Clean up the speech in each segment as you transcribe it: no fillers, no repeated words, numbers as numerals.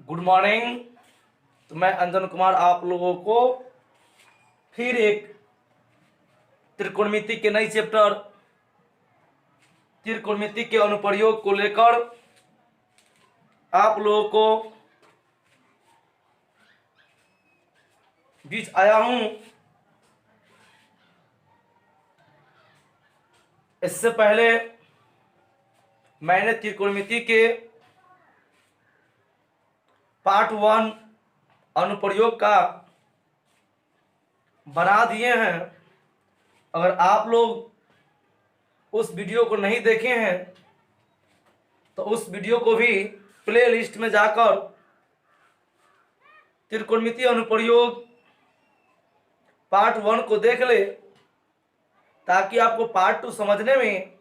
Good morning. तो मैं अंजन कुमार आप लोगों को फिर एक त्रिकोणमिति के नई चैप्टर त्रिकोणमिति के अनुप्रयोग को लेकर आप लोगों को बीच आया हूं। इससे पहले मैंने त्रिकोणमिति के पार्ट 1 अनुप्रयोग का बना दिए हैं। अगर आप लोग उस वीडियो को नहीं देखे हैं तो उस वीडियो को भी प्ले लिस्ट में जाकर त्रिकोणमिति अनुप्रयोग पार्ट 1 को देख ले, ताकि आपको पार्ट 2 समझने में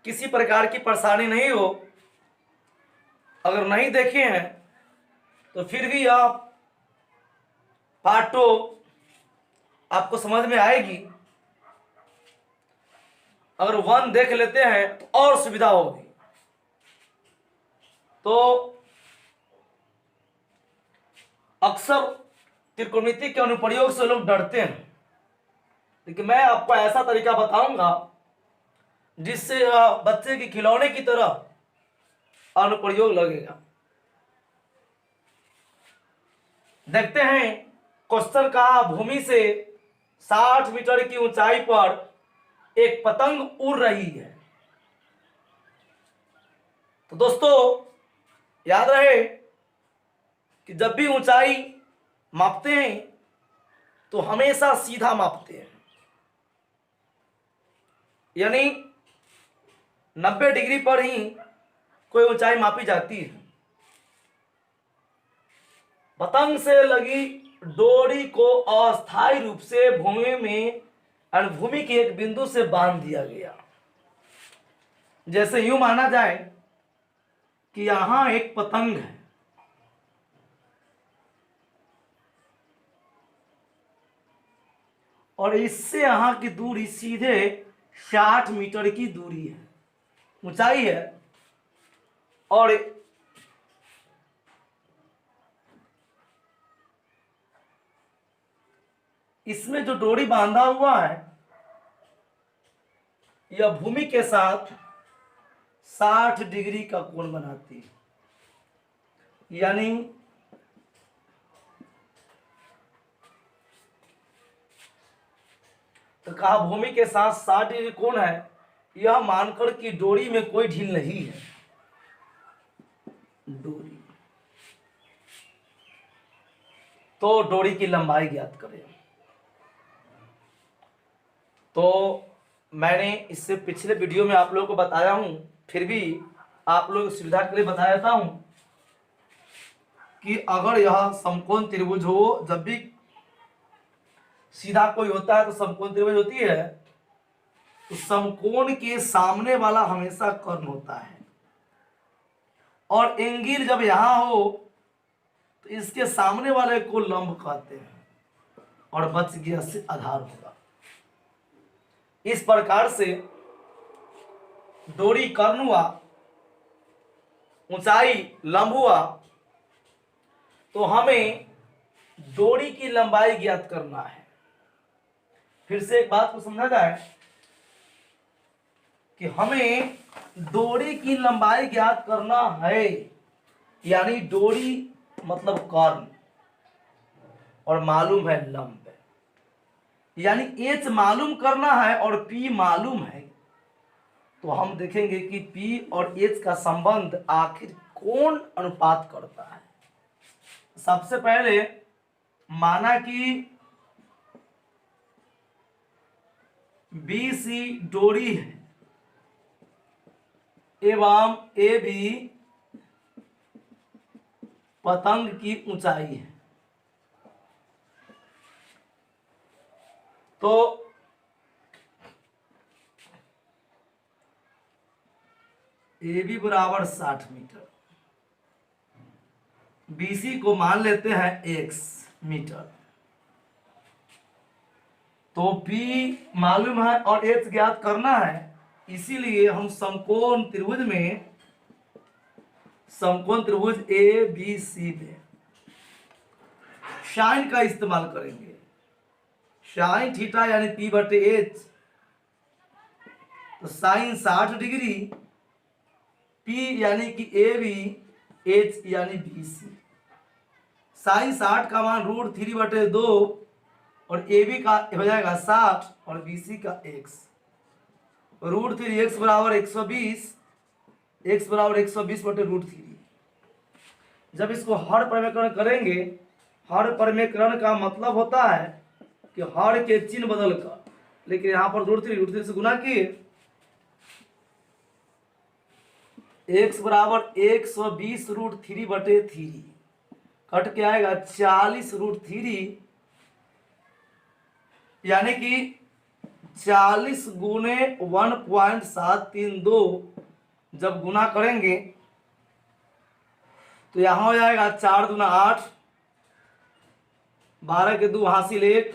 किसी प्रकार की परेशानी नहीं हो। अगर नहीं देखे हैं तो फिर भी आप पार्ट 2 आपको समझ में आएगी। अगर 1 देख लेते हैं तो और सुविधा होगी। तो अक्सर त्रिकोणमिति के अनुप्रयोग से लोग डरते हैं, लेकिन मैं आपको ऐसा तरीका बताऊंगा जिससे बच्चे के खिलौने की तरह अनुप्रयोग लगेगा। देखते हैं क्वेश्चन का, भूमि से 60 मीटर की ऊंचाई पर एक पतंग उड़ रही है। तो दोस्तों याद रहे कि जब भी ऊंचाई मापते हैं तो हमेशा सीधा मापते हैं, यानी 90 डिग्री पर ही कोई ऊंचाई मापी जाती है। पतंग से लगी डोरी को अस्थायी रूप से भूमि में भूमि के एक बिंदु से बांध दिया गया। जैसे यूं माना जाए कि यहां एक पतंग है और इससे यहां की दूरी सीधे 60 मीटर की दूरी है, ऊंचाई है। और इसमें जो डोरी बांधा हुआ है यह भूमि के साथ 60 डिग्री का कोण बनाती है, यानी तो कहा भूमि के साथ 60 डिग्री कोण है, यह मानकर कि डोरी में कोई ढील नहीं है। डोरी तो डोरी की लंबाई ज्ञात करें। तो मैंने इससे पिछले वीडियो में आप लोगों को बताया हूं, फिर भी आप लोगों की सुविधा के लिए बता देता हूं कि अगर यह समकोण त्रिभुज हो, जब भी सीधा कोई होता है तो समकोण त्रिभुज होती है, तो समकोण के सामने वाला हमेशा कर्ण होता है। और एंगल जब यहां हो तो इसके सामने वाले को लंब कहते हैं और बच गया से आधार होगा। इस प्रकार से डोरी कर्ण हुआ, ऊंचाई लंब हुआ, तो हमें डोरी की लंबाई ज्ञात करना है। फिर से एक बात को समझा जाए कि हमें डोरी की लंबाई ज्ञात करना है, यानी डोरी मतलब कर्ण और मालूम है लंब, यानी H मालूम करना है और P मालूम है। तो हम देखेंगे कि P और H का संबंध आखिर कौन अनुपात करता है। सबसे पहले माना कि BC डोरी है एवं AB पतंग की ऊंचाई है। तो AB बराबर 60 मीटर, BC को मान लेते हैं x मीटर। तो P मालूम है और H ज्ञात करना है, इसीलिए हम समकोण त्रिभुज में समकोण त्रिभुज ए बी सी में साइन का इस्तेमाल करेंगे। साइन थीटा यानी पी बटे एच, तो साइन 60 डिग्री, पी यानी कि ए बी, एच यानी बी सी। साइन 60 का मान √3/2 और ए बी का हो जाएगा 60 और बी सी का x। √3 x बराबर 120, x बराबर 120 बटे √3। जब इसको हर परिमेकरण करेंगे, हर परिमेकरण का मतलब होता है कि हर के चिन्ह बदल कर, लेकिन यहां पर √3 से गुना किए, x बराबर 120 √3/3 कट के आएगा 40 √3, यानी कि 40 गुने 1.732 जब गुना करेंगे तो यहां हो जाएगा 4 दूना 8, 12 के 2 हासिल 1,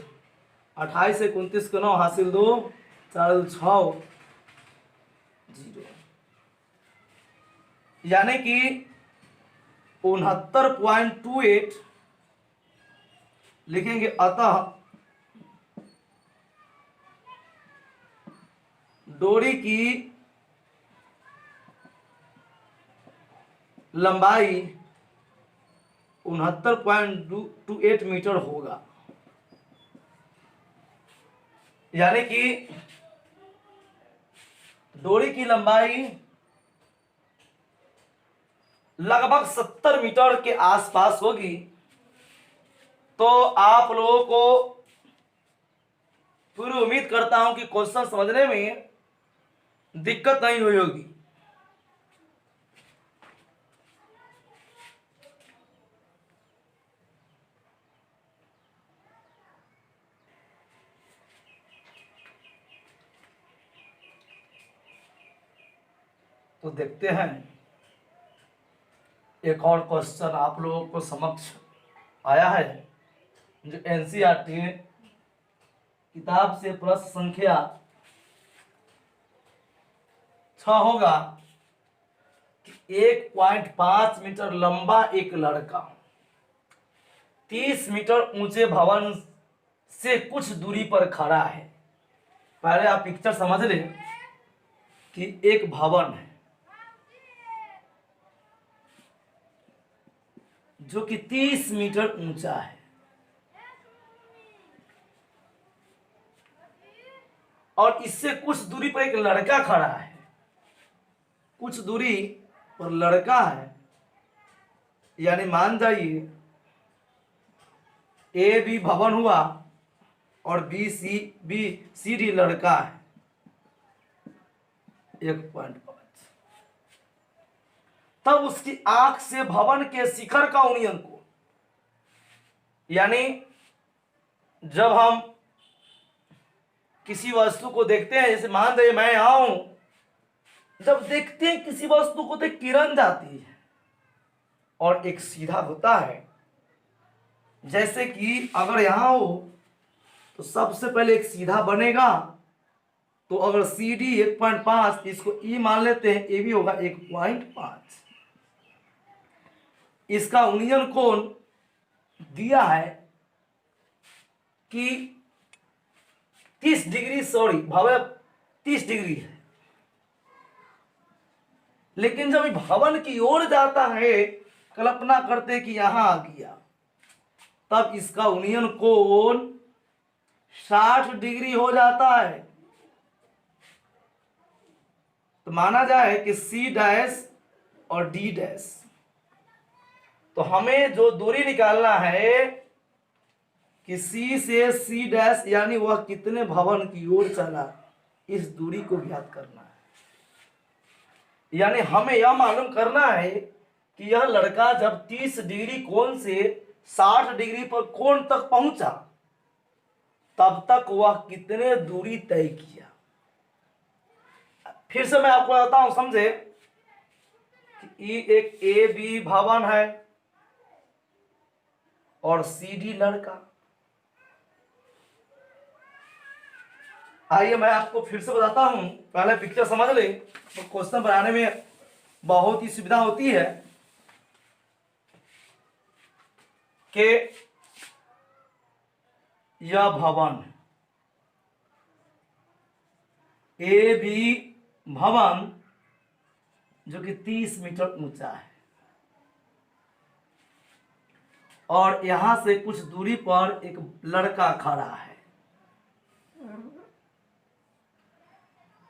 28 से 29 के 9 हासिल 2, 4 2 6 0, यानी कि 69.28 लिखेंगे। अतः डोरी की लंबाई 69.28 मीटर होगा, यानी कि डोरी की लंबाई लगभग 70 मीटर के आसपास होगी। तो आप लोगों को पूरी उम्मीद करता हूं कि क्वेश्चन समझने में दिक्कत नहीं हुई होगी। तो देखते हैं एक और क्वेश्चन आप लोगों को समक्ष आया है, जो एनसीईआरटी किताब से प्रश्न संख्या 6 होगा कि 1.5 मीटर लंबा एक लड़का 30 मीटर ऊंचे भवन से कुछ दूरी पर खड़ा है। पहले आप पिक्चर समझ लें कि एक भवन है जो कि 30 मीटर ऊंचा है, और इससे कुछ दूरी पर एक लड़का खड़ा है। कुछ दूरी पर लड़का है, यानी मान जाइए ए बी भवन हुआ और बी सी डी लड़का है 1.5। तब उसकी आंख से भवन के शिखर का उन्नयन को, यानी जब हम किसी वस्तु को देखते हैं, जैसे मान लीजिए मैं यहां हूं, जब देखते हैं किसी वस्तु को तो किरण जाती है और एक सीधा होता है। जैसे कि अगर यहां हो तो सबसे पहले एक सीधा बनेगा, तो अगर सी डी 1.5, इसको ई मान लेते हैं, ए भी होगा 1.5। इसका उन्नयन कोण दिया है कि 30 डिग्री, सॉरी भव्य 30 डिग्री है, लेकिन जब भवन की ओर जाता है, कल्पना करते कि यहां आ गया, तब इसका उन्नयन कोण 60 डिग्री हो जाता है। तो माना जाए कि सी डैश और डी डैश, तो हमें जो दूरी निकालना है कि सी से सी डैश, यानी वह कितने भवन की ओर चला, इस दूरी को ज्ञात करना है। यानी हमें यह मालूम करना है कि यह लड़का जब 30 डिग्री कोण से 60 डिग्री पर कोण तक पहुंचा, तब तक वह कितने दूरी तय किया। फिर से मैं आपको बताता हूं, समझे कि एक ए बी भवन है और सी डी लड़का। आइए मैं आपको फिर से बताता हूं, पहले पिक्चर समझ ले, तो क्वेश्चन बनाने में बहुत ही सुविधा होती है। कि यह भवन ए बी भवन जो कि 30 मीटर ऊंचा है और यहां से कुछ दूरी पर एक लड़का खड़ा है।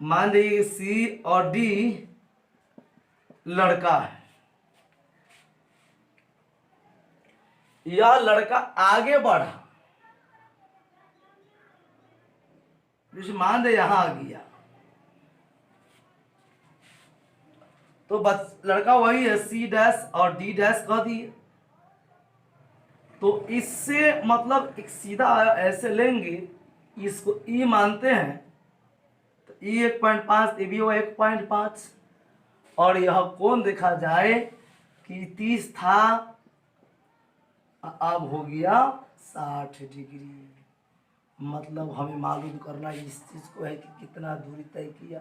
मान लीजिए सी और डी लड़का है। यह लड़का आगे बढ़ा, जैसे मान दे यहां आ गया तो बस लड़का वही है, सी डैश और डी डैश कह दिए। तो इससे मतलब एक सीधा ऐसे लेंगे, इसको ई मानते हैं तो ई 1.5, ए बी 1.5 और यह कोण देखा जाए कि 30 था, अब हो गया 60 डिग्री। मतलब हमें मालूम करना इस चीज को है कि कितना दूरी तय किया।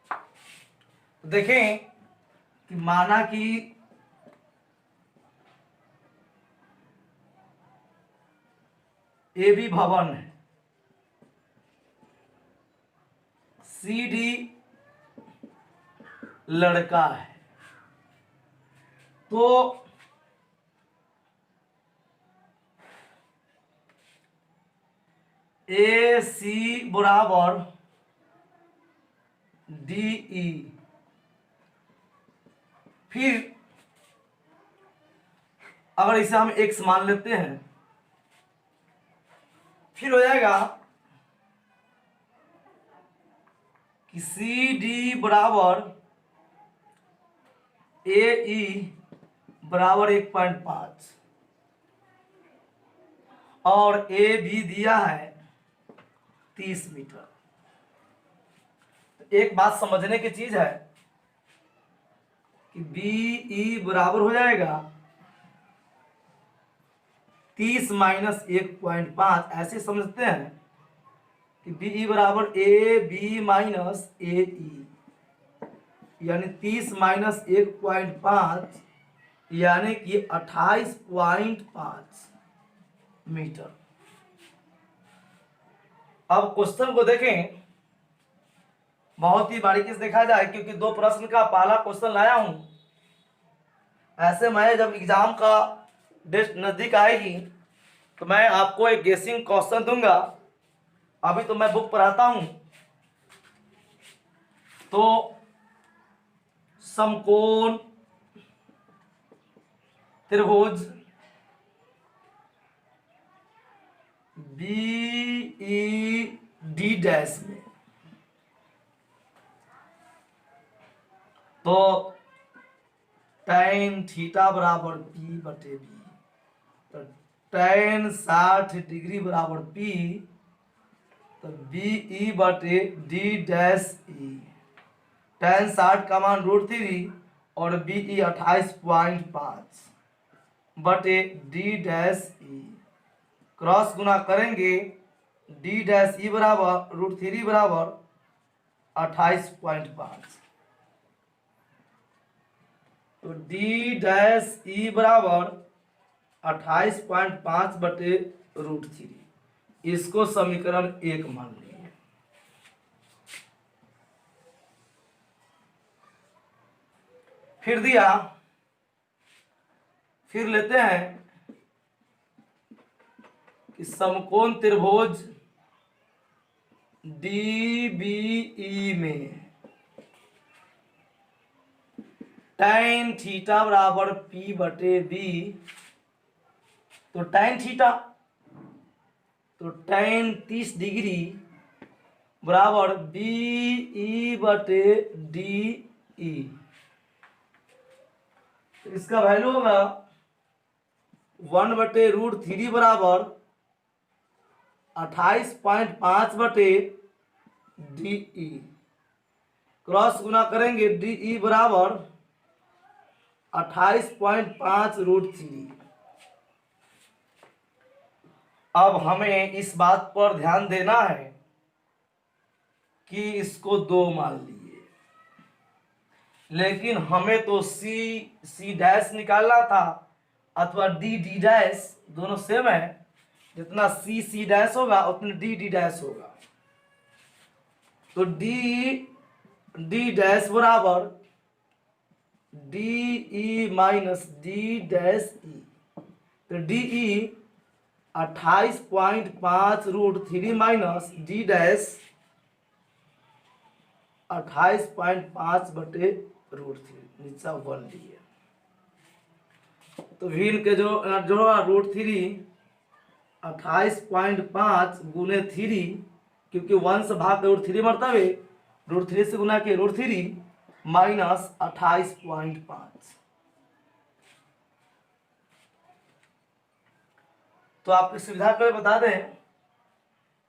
तो देखें कि माना कि ए बी भवन है, सी डी लड़का है, तो ए सी बराबर डी ई। फिर अगर इसे हम एक्स मान लेते हैं, फिर हो जाएगा कि सी डी बराबर ए ई बराबर 1.5 और ए भी दिया है 30 मीटर। तो एक बात समझने की चीज है कि बी ई बराबर हो जाएगा 30 माइनस 1.5। ऐसे समझते हैं कि बी ई बराबर ए बी माइनस ए ई, यानी 30 माइनस 1.5 यानी कि 28.5 मीटर। अब क्वेश्चन को देखें, बहुत ही बारीकी से देखा जाए क्योंकि 2 प्रश्न का पहला क्वेश्चन लाया हूं। ऐसे मैं जब एग्जाम का डेट नजदीक आएगी तो मैं आपको एक गेसिंग क्वेश्चन दूंगा। अभी तो मैं बुक पढ़ाता हूं। तो समकोण त्रिभुज बी ई डी डैश में तो tan थीटा बराबर पी बटे बी, तो tan 60 डिग्री बराबर पी, तो बी ई बटे डी डैश ई। tan 60 का मान √3 और बी ई 28.5 बटे डी डैश ई। क्रॉस गुना करेंगे, डी डैश ई बराबर √3 बराबर 28.5, तो डी डैश ई बराबर 28.5 बटे √3। इसको समीकरण 1 मान लेंगे। फिर दिया, फिर लेते हैं कि समकोण त्रिभुज डी बी ई में tan थीटा बराबर P बटे बी, तो tan थीटा तो tan 30 डिग्री बराबर बी ई बटे डी ई। तो इसका वैल्यू होगा 1 बटे √3 बराबर 28.5 बटे डी ई। क्रॉस गुना करेंगे, डी ई बराबर 28.5 √3। अब हमें इस बात पर ध्यान देना है कि इसको 2 मान लिए, लेकिन हमें तो सी डैश निकालना था अथवा डी डी डैश दोनों सेम है। जितना सी सी डैश होगा उतना डी डी डैश होगा। तो डी डी डैश बराबर D E minus D dash E. तो D E 28.5√3 minus D dash 28.5/√3 नीचा 1 लिए। तो वीन के जो √3 28.5 गुने 3, क्योंकि 1 से भाग √3 मरतबे √3 से गुना के √3 माइनस 28.5। तो आपकी सुविधा के लिए बता दें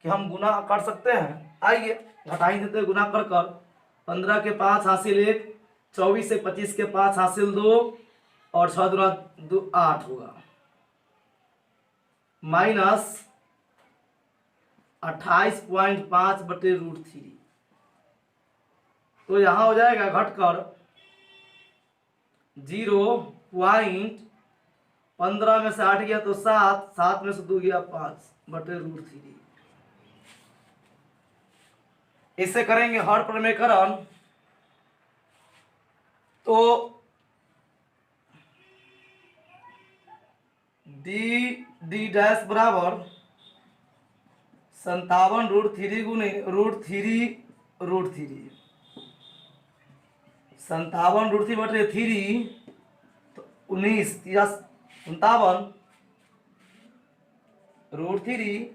कि हम गुना कर सकते हैं। आइए घटाई देते हैं गुना कर कर। 15 के 5 हासिल 1, 24 से 25 के 5 हासिल 2 और 6 दूना 8 होगा माइनस 28.5/√3। तो यहां हो जाएगा घटकर 0.15 में से 8 गया तो 7, 7 में से 2 गया 5/√3। इसे करेंगे हर प्रमेयकरण। तो डी डी डैश बराबर 57√3 गुने √3 √3 57√3/3 तो 19 57 √3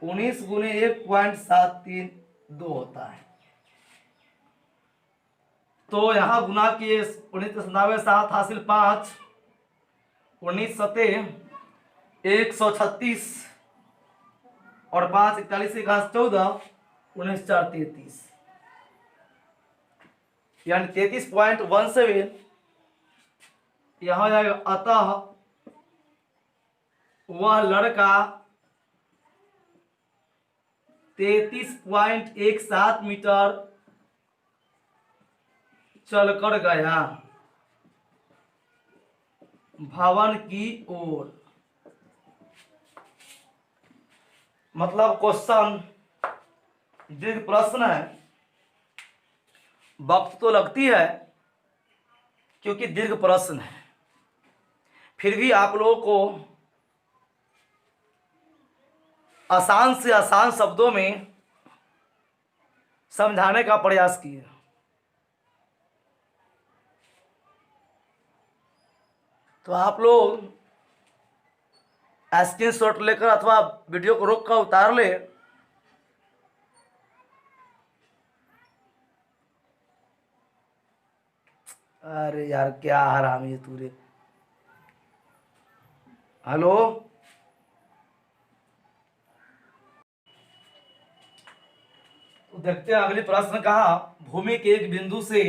19 गुने 1.732 होता है। तो यहां गुना किए 19 7 हासिल 5, 19 सते 136 और 5 41 से 14 19 4 33 यानी 33.17 यहां हो जाएगा। अतः वह लड़का 33.17 मीटर चलकर गया भवन की ओर। मतलब क्वेश्चन दीर्घ प्रश्न है। वक्त तो लगती है क्योंकि दीर्घ प्रश्न है, फिर भी आप लोगों को आसान से आसान शब्दों में समझाने का प्रयास किए। तो आप लोग स्क्रीनशॉट लेकर अथवा वीडियो को रोक कर उतार ले। अरे यार क्या हरामी है तू रे। हेलो, तो देखते हैं अगली प्रश्न। कहा भूमि के एक बिंदु से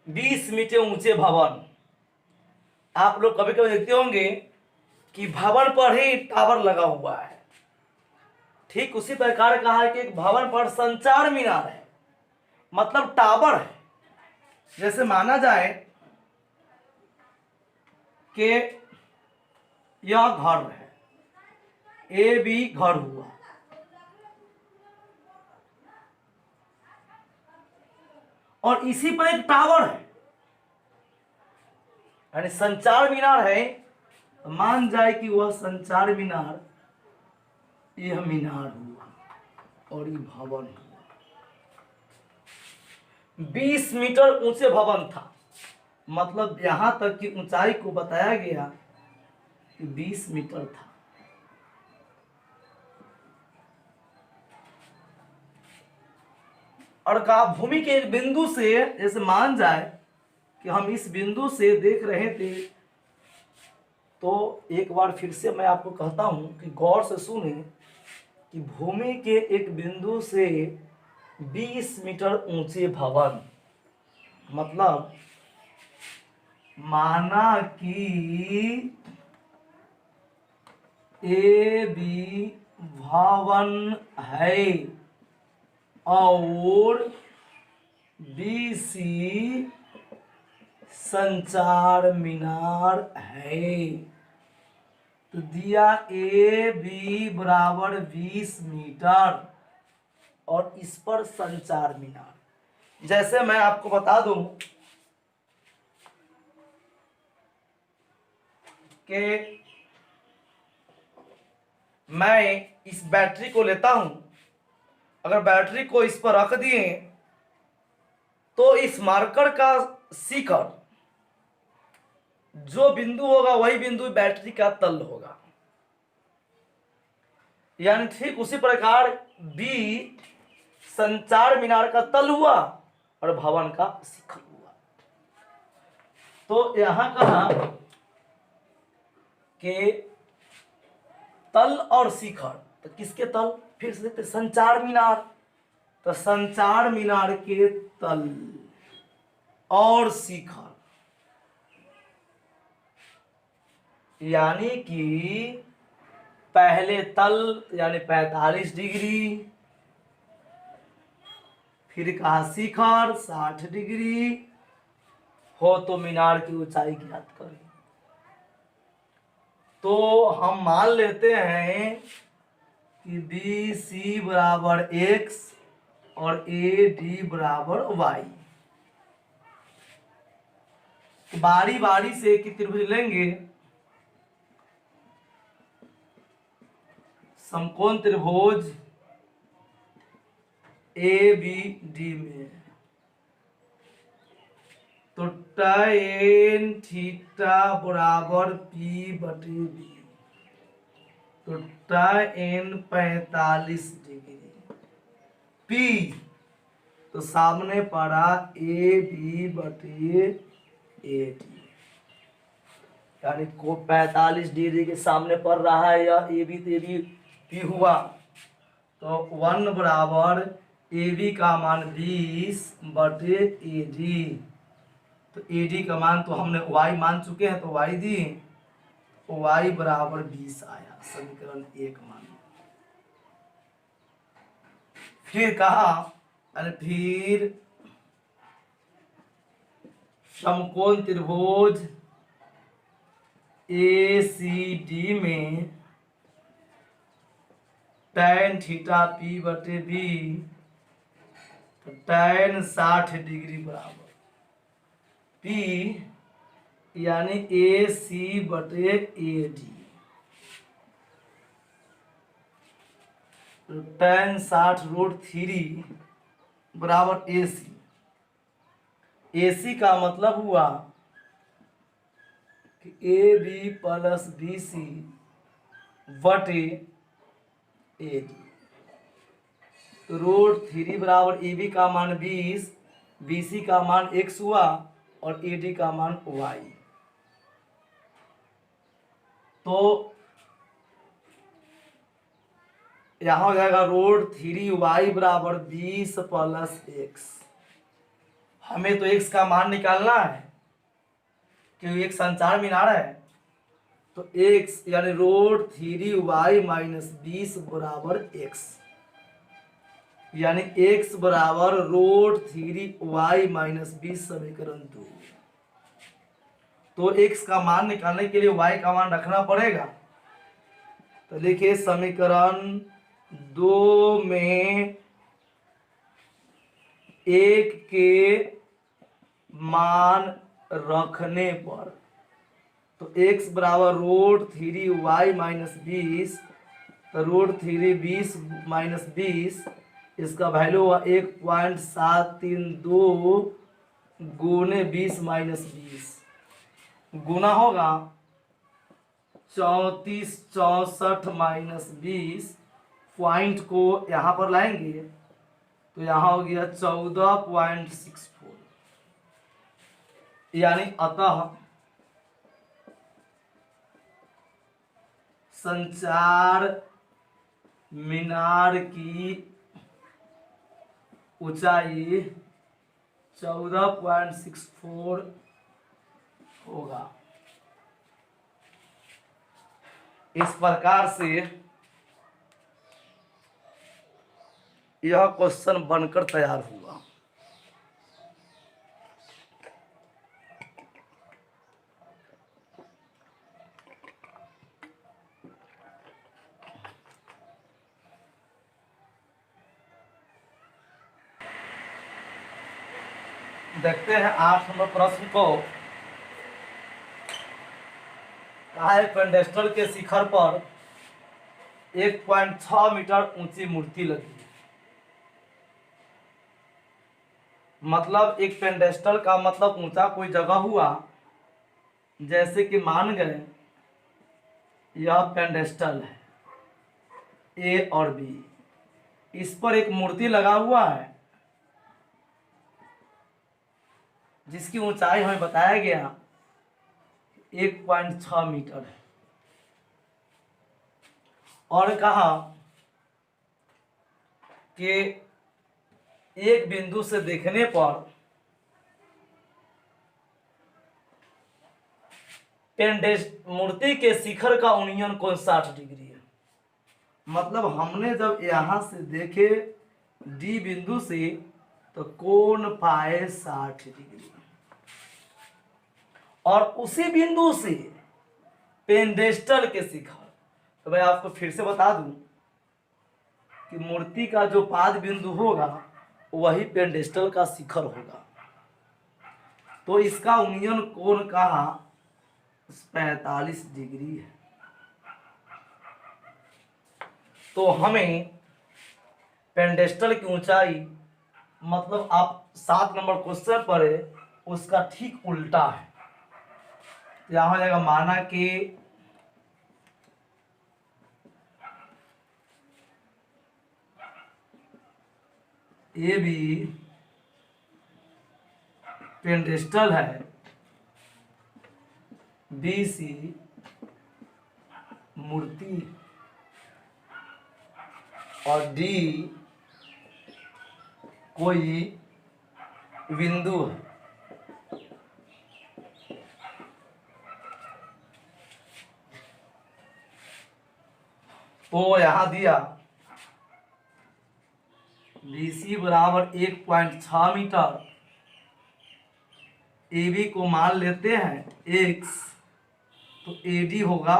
20 मीटर ऊंचे भवन। आप लोग कभी कभी देखते होंगे कि भवन पर ही टावर लगा हुआ है। ठीक उसी प्रकार कहा है कि एक भवन पर संचार मीनार है, मतलब टावर है। जैसे माना जाए कि यह घर है, ए बी घर हुआ, और इसी पर एक टावर है यानी संचार मीनार है। तो मान जाए कि वह संचार मीनार यह मीनार हुआ और ये भवन हुआ। 20 मीटर ऊंचे भवन था, मतलब यहां तक की ऊंचाई को बताया गया कि 20 मीटर था। और कहा भूमि के एक बिंदु से, जैसे मान जाए कि हम इस बिंदु से देख रहे थे, तो एक बार फिर से मैं आपको कहता हूं कि गौर से सुने कि भूमि के एक बिंदु से 20 मीटर ऊंचे भवन, मतलब माना कि ए बी भवन है और बी सी संचार मीनार है। तो दिया ए बी बराबर 20 मीटर और इस पर संचार मीनार। जैसे मैं आपको बता दूं कि मैं इस बैटरी को लेता हूं, अगर बैटरी को इस पर रख दिए तो इस मार्कर का शिखर जो बिंदु होगा वही बिंदु बैटरी का तल होगा। यानी ठीक उसी प्रकार बी संचार मीनार का तल हुआ और भवन का शिखर हुआ। तो यहां कहा कि तल और शिखर, तो किसके तल, फिर से देखते संचार मीनार, तो संचार मीनार के तल और शिखर यानी कि पहले तल यानी 45 डिग्री, फिर कहा शिखर 60 डिग्री हो तो मीनार की ऊंचाई ज्ञात करें। तो हम मान लेते हैं कि बी सी बराबर x और ए डी बराबर y। बारी बारी से एक त्रिभुज लेंगे, समकोण त्रिभुज ए बी डी में, तो tan थीटा बराबर पी बटे बी, तो tan 45 डिग्री, पी तो सामने पड़ा ए बी बटे ए डी, यानी को 45 डिग्री के सामने पड़ रहा है या ए बी, तो ए बी पी हुआ, तो 1 बराबर ए बी का मान 20 बटे ए डी, तो ए डी का मान तो हमने y मान चुके हैं तो y दी, y बराबर 20 आया, समीकरण 1 मान। फिर कहा फिर समकोण त्रिभुज ए सी डी में tan थीटा पी बटे बी, तो tan 60 डिग्री बराबर पी यानी ए सी बटे ए डी, तो tan 60√3 बराबर ए सी। ए सी का मतलब हुआ कि A B plus B C बटे ए डी, तो √3 बराबर ए बी का मान 20, बी सी का मान x हुआ और ए डी का मान y, तो यहां हो जाएगा √3y बराबर 20 प्लस x। हमें तो x का मान निकालना है क्योंकि एक संचार मीनार है, तो x यानी √3y माइनस 20 बराबर x, यानी x बराबर √3y माइनस 20 समीकरण 2। तो x का मान निकालने के लिए y का मान रखना पड़ेगा, तो देखिए समीकरण 2 में 1 के मान रखने पर, तो x बराबर √3y माइनस 20, तो √3 माइनस 20, इसका वैल्यू हुआ 1.732 गुने 20 माइनस 20, गुना होगा 34 64 माइनस 20, पॉइंट को यहाँ पर लाएंगे तो यहाँ हो गया 14.64, यानी अतः संचार मीनार की ऊंचाई 14.64 होगा। इस प्रकार से यह क्वेश्चन बनकर तैयार हुआ। देखते हैं 8 नंबर प्रश्न को। कहा है पेंडेस्टल के शिखर पर 1.6 मीटर ऊंची मूर्ति लगी। मतलब एक पेंडेस्टल का मतलब ऊंचा कोई जगह हुआ, जैसे कि मान गए यह पेंडेस्टल है ए और बी, इस पर एक मूर्ति लगा हुआ है जिसकी ऊंचाई हमें बताया गया 1.6 मीटर है। और कहा कि एक बिंदु से देखने पर मूर्ति के शिखर का उन्नयन कोण 60 डिग्री है। मतलब हमने जब यहां से देखे डी बिंदु से तो कोण पाए 60 डिग्री, और उसी बिंदु से पेंडेस्टल के शिखर, तो मैं आपको फिर से बता दूं कि मूर्ति का जो पाद बिंदु होगा वही पेंडेस्टल का शिखर होगा। तो इसका उन्नयन कोण कहा 45 डिग्री है। तो हमें पेंडेस्टल की ऊंचाई, मतलब आप 7 नंबर क्वेश्चन पर है उसका ठीक उल्टा है। यहां हो जाएगा माना कि ए बी पेंडेस्टल है, बी सी मूर्ति, और डी कोई बिंदु है। तो यहां दिया BC बराबर 1.6 मीटर, AB को मान लेते हैं x, तो AD होगा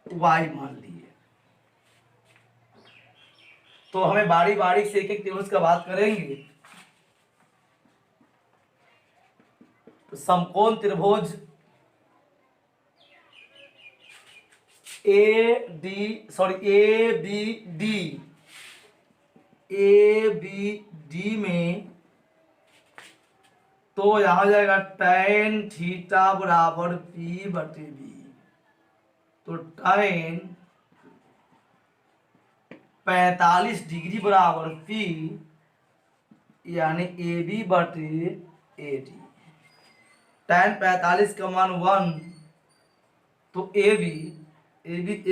y मान लिए। तो हमें बारी बारी से एक एक त्रिभुज का बात करेंगे। तो समकोण त्रिभुज ABD में, तो यहां जाएगा tan थीटा बराबर P बटे B। तो tan 45 डिग्री बराबर P यानी AB बटे AD। tan 45 का मान 1, तो AB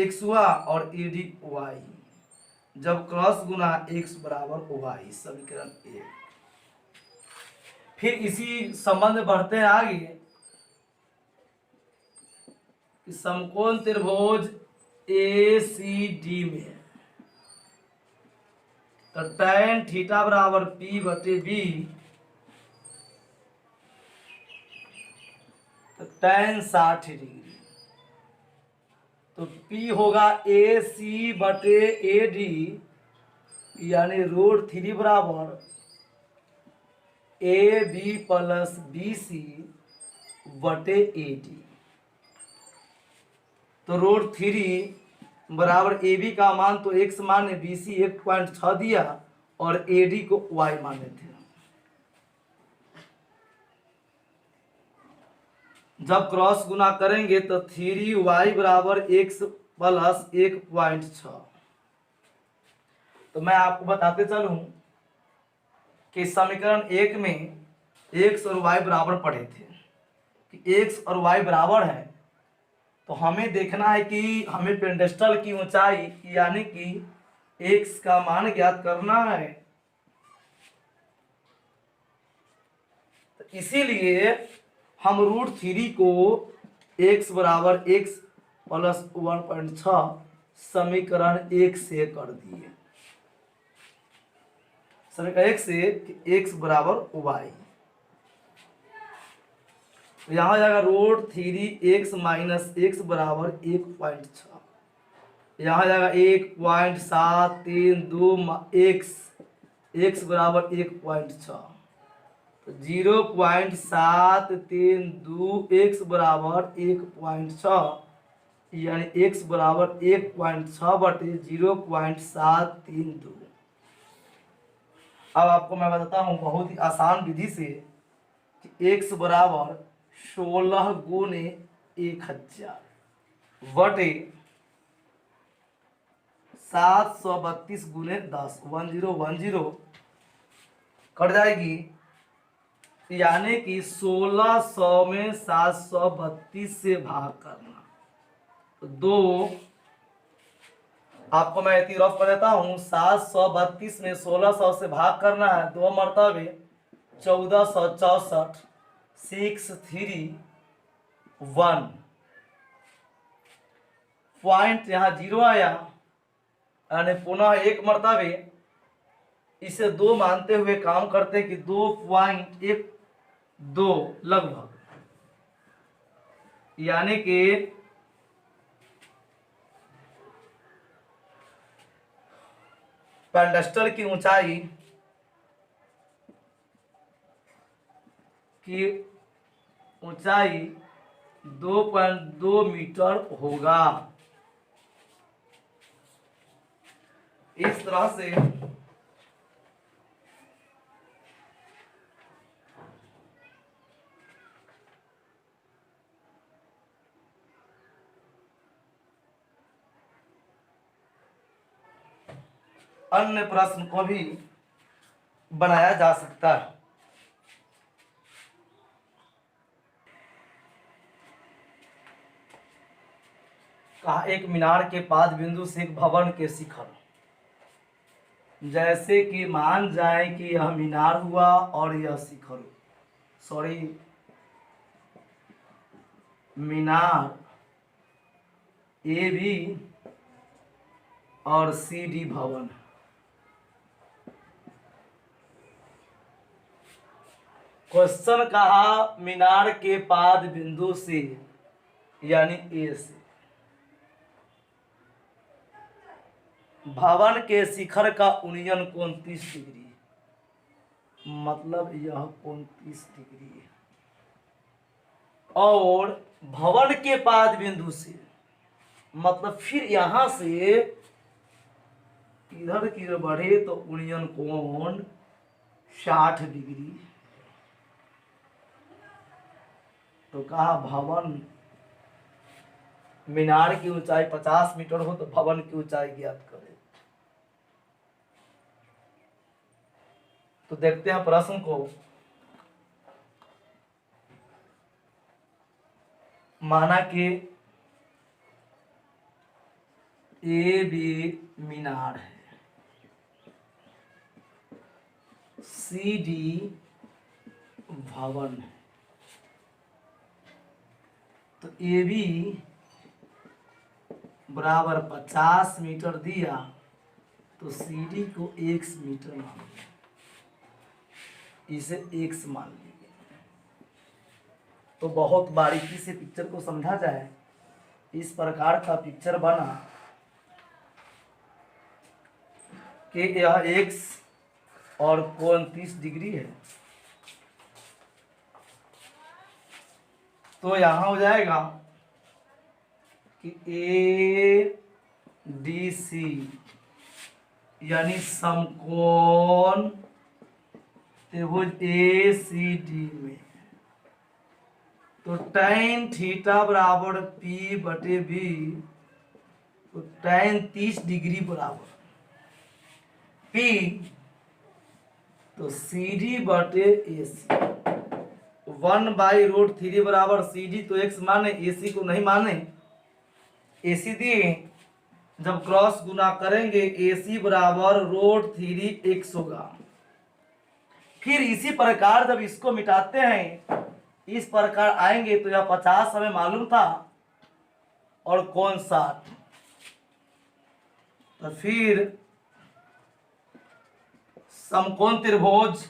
x हुआ और AD y, जब क्रॉस गुना x बराबर y, समीकरण 1। फिर इसी संबंध में बढ़ते हैं आगे कि समकोण त्रिभुज ACD में, तो tan थीटा बराबर P बटे B, तो tan 60 डिग्री, तो P होगा AC बटे AD यानी √3 बराबर AB प्लस BC बटे AD। तो √3 बराबर AB का मान तो x माने, BC 1.6 दिया और AD को y माने थे। जब क्रॉस गुना करेंगे तो 3y बराबर x प्लस 1.6। तो मैं आपको बताते चलूं कि समीकरण 1 में x और y बराबर पढ़े थे कि x और y बराबर है। तो हमें देखना है कि हमें पेंडेस्टल की ऊंचाई यानी कि x का मान ज्ञात करना है। तो इसीलिए हम √3 को x बराबर x प्लस 1.6 समीकरण 1 से कर दिए। समीकरण 1 से x बराबर y, तो यहां जाएगा √3x माइनस x बराबर 1.6, यहाँ जाएगा 1.732 x बराबर 1.6, तो 0.732 x बराबर 1.6 यानी x बराबर 1.6 बटे 0.732। अब आपको मैं बताता हूँ बहुत ही आसान विधि से कि x बराबर 16 गुने 1000 बटे 732 गुने 10 1010 कट जाएगी, यानी कि 1600 में 732 से भाग करना। तो दो आपको मैं इतनी रफ कर देता हूँ, 732 में 1600 से भाग करना है, 2 मरतबे 1464 631 पॉइंट यहाँ 0 आया, यानी पुनः एक मरतबे इसे 2 मानते हुए काम करते कि 2.12 लगभग, यानी कि पेडेस्टल की ऊंचाई 2.2 मीटर होगा। इस तरह से अन्य प्रश्न को भी बनाया जा सकता है। कहा एक मीनार के पाद बिंदु से एक भवन के शिखर, जैसे कि मान जाए कि यह मीनार हुआ और यह शिखर, सॉरी मीनार ए बी और सी डी भवन। क्वेश्चन कहा मीनार के पाद बिंदु से यानी ए से भवन के शिखर का उन्नयन कोण 30 डिग्री, मतलब यह कोण 30 डिग्री है। और भवन के पाद बिंदु से मतलब फिर यहां से इधर की ओर बढ़े तो उन्नयन कोण 60 डिग्री। तो कहा भवन मीनार की ऊंचाई 50 मीटर हो तो भवन की ऊंचाई ज्ञात करें। तो देखते हैं प्रश्न को। माना कि ए बी मीनार है, सी डी भवन है, तो ए बी बराबर 50 मीटर दिया तो सी डी को x मीटर मान लिया, इसे x मान लीजिए। तो बहुत बारीकी से पिक्चर को समझा जाए, इस प्रकार का पिक्चर बना कि यह x और कोण 30 डिग्री है। तो यहां हो जाएगा कि ए डी सी यानी समकोण त्रिभुज ए सी डी में, तो tan थीटा बराबर पी बटे बी, तो tan 30 डिग्री बराबर पी, तो सी डी बटे ए सी 1/√3 बराबर सी डी तो x माने, ए सी को नहीं माने। ए सी दिए, जब क्रॉस गुना करेंगे ए सी बराबर √3 x होगा। फिर इसी प्रकार जब इसको मिटाते हैं इस प्रकार आएंगे तो यह 50 हमें मालूम था और कोण 60, तो फिर समकोण त्रिभुज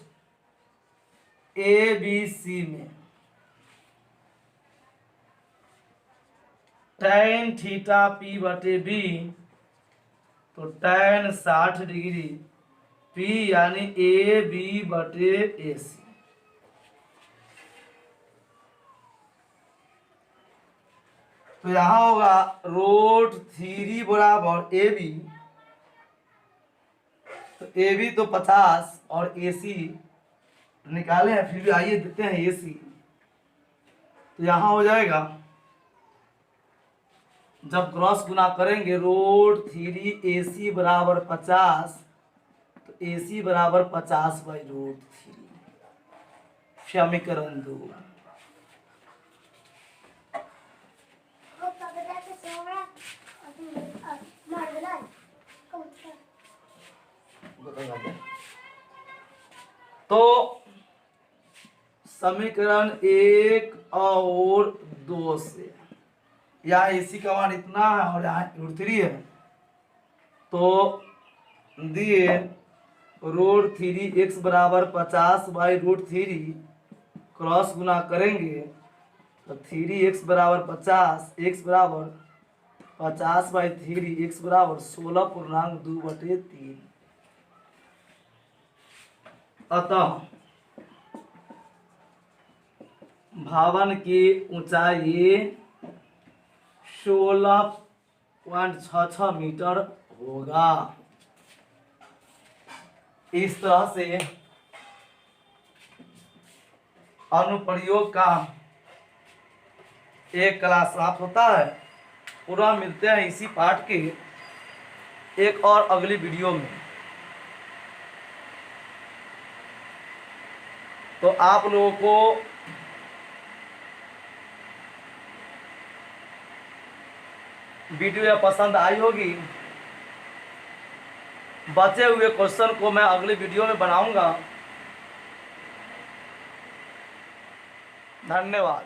ए बी सी में tan थीटा पी बटे बी, तो tan 60 डिग्री पी यानी ए बी बटे ए सी। तो यहां होगा रूट 3 बराबर ए बी, तो ए बी तो 50 और ए सी निकाले हैं, फिर भी आइए देते हैं ए सी। तो यहां हो जाएगा, जब क्रॉस गुना करेंगे रूट 3 ए सी बराबर 50, तो ए सी बराबर 50/√3, समीकरण 2। तो समीकरण 1 और 2 से यहाँ एसी का मान इतना है और यहाँ √3 है, तो दिए √3 x बराबर 50/√3, क्रॉस गुना करेंगे तो 3x बराबर 50, x बराबर 50/3, x बराबर 16.2/3। अतः भवन की ऊंचाई 16.66 मीटर होगा। इस तरह से अनुप्रयोग का एक क्लास समाप्त होता है। पूरा मिलते हैं इसी पाठ के एक और अगली वीडियो में। तो आप लोगों को वीडियो यह पसंद आई होगी। बचे हुए क्वेश्चन को मैं अगली वीडियो में बनाऊंगा। धन्यवाद।